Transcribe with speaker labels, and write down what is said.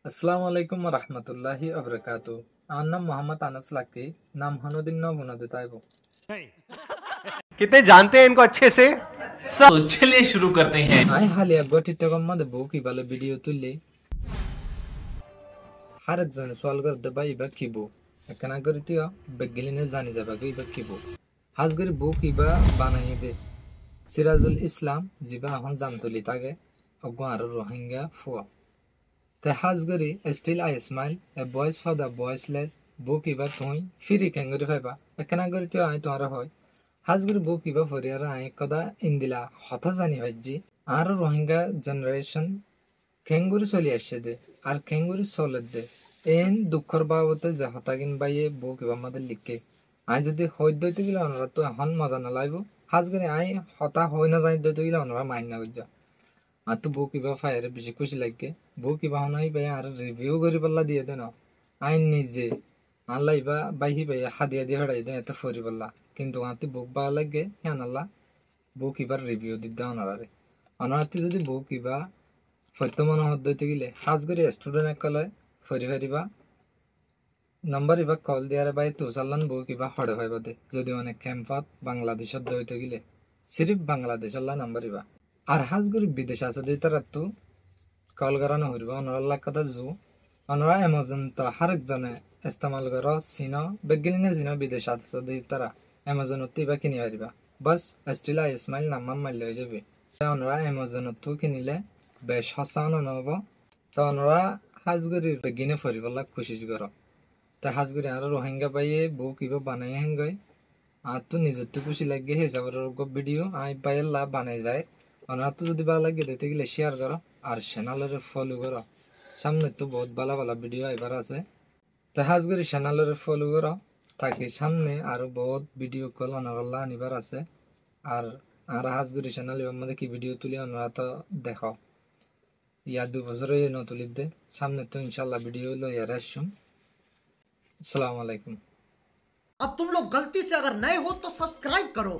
Speaker 1: আসসালামু আলাইকুম ওয়া রাহমাতুল্লাহি ওয়া বারাকাতুহু। আমার নাম মোহাম্মদ আনাস লাকি, নাম হনুদ্দিন বুনাদে তাইব।
Speaker 2: कितने जानते हैं इनको अच्छे से।
Speaker 3: तो चलिए शुरू करते हैं।
Speaker 1: আই হালিয়া গটি টিকটক মধ্যে বউ কি ভালো ভিডিও তুললে হার একজন সোয়াল করতে বা ইবা কি বউ একখানা করে তুই বেগিলিনে জানি যাবা ইবা কি বউ হাজ করে বউ কিবা বানাইয়ে দে সিরাজুল ইসলাম জিবা এখন জামতলি তাকে অজ্ঞ আর রোহিঙ্গা ফুয়া তে হাজ করে স্টিল আই স্মাইল এ বয়েস ফর দ্য ভয়েসলেস বউ কিবা তুই ফিরি কেঙ্গরি ফাইবা একখানা করে তুই আই তোমার হয় হাজগুড়ি বউ কিবা ফরিয়ার আই কদা ইন্দিলা হতা জানি ভাইজি আর রোহিঙ্গা জেনারেশন খেঙ্গুরি চলি আসছে দে আর খেঙ্গুরি চলে দে এন দুঃখর বাবতে যে হতাগিন বাইয়ে বউ কিবা আমাদের লিখে আই যদি হই দইতে গেলে অনরা তো এখন মজা না লাগবো হাজগুড়ি আই হতা হই না জানি দইতে গেলে অনরা মাইন না বুঝা আর তো বউ কিবা ফায়ারে বেশি খুশি লাগে বউ কিবা হনাই বাই আর রিভিউ করি পাল্লা দিয়ে দেন আই নিজে আল্লাহ ইবা বাইহি বাই হাদিয়া দিয়ে হড়াই দেন এত ফরি পাল্লা কিন্তু আতি বুক বা লাগে হ্যাঁ আল্লাহ বউ কিবার রিভিউ দিতে অনারে অনারাতি যদি বউ কিবা সত্য মনে হতে গেলে হাজ করে student একলে ফরি Fariba number Iba call দিয়ারে by তো চাল্লান বউ কিবা হড়ে ফাইবা দে যদি অনেক ক্যাম্পত বাংলাদেশত দইতে গেলে সিরিফ বাংলাদেশ আল্লাহ নম্বর ইবা আর হাজ করে বিদেশ আছে দিয়ে তারা তো কল করা নহরিবা অনরা লাখ কথা জু অনরা এমাজন তো হারেক জনে ইস্তেমাল কর চিন বেগিলিনে চিন বিদেশ আছে দিয়ে তারা এমাজনত ইবা কিনি পারিবা বাস স্টিল আই স্মাইল নাম্বার মারলে হয়ে যাবে অনরা এমাজনত কিনিলে বেশ সস্তানো নহব তো অনরা হাজগুড়ি বেগিনে ফরিবলা খুশি কর তা হাজগুড়ি আর রোহিঙ্গা পাইয়ে বউ কিবা বানাই হেঙ্গই আর তো নিজের তো খুশি লাগে হিসাবের ভিডিও আই পাইয়ের লাভ বানাই যায় অনরা তো যদি ভালো লাগে দিতে গেলে শেয়ার করো আর চ্যানেলের ফলো করো সামনে তো বহুত ভালো ভালো ভিডিও এবার আছে তা হাজগুড়ি চ্যানেলের ফলো করো তাকে সামনে আরো বহুত ভিডিও কল অনরাল্লাহ আনিবার আছে আর আর হাজগুড়ি চ্যানেল এর মধ্যে কি ভিডিও তুলি অনরা তো দেখো ইয়া 2 বছর ন তুলি দে সামনে তো ইনশাল্লাহ ভিডিও লো ইয়ার আসুন আসসালামু আলাইকুম
Speaker 4: अब तुम लोग गलती से अगर नए हो तो सब्सक्राइब करो।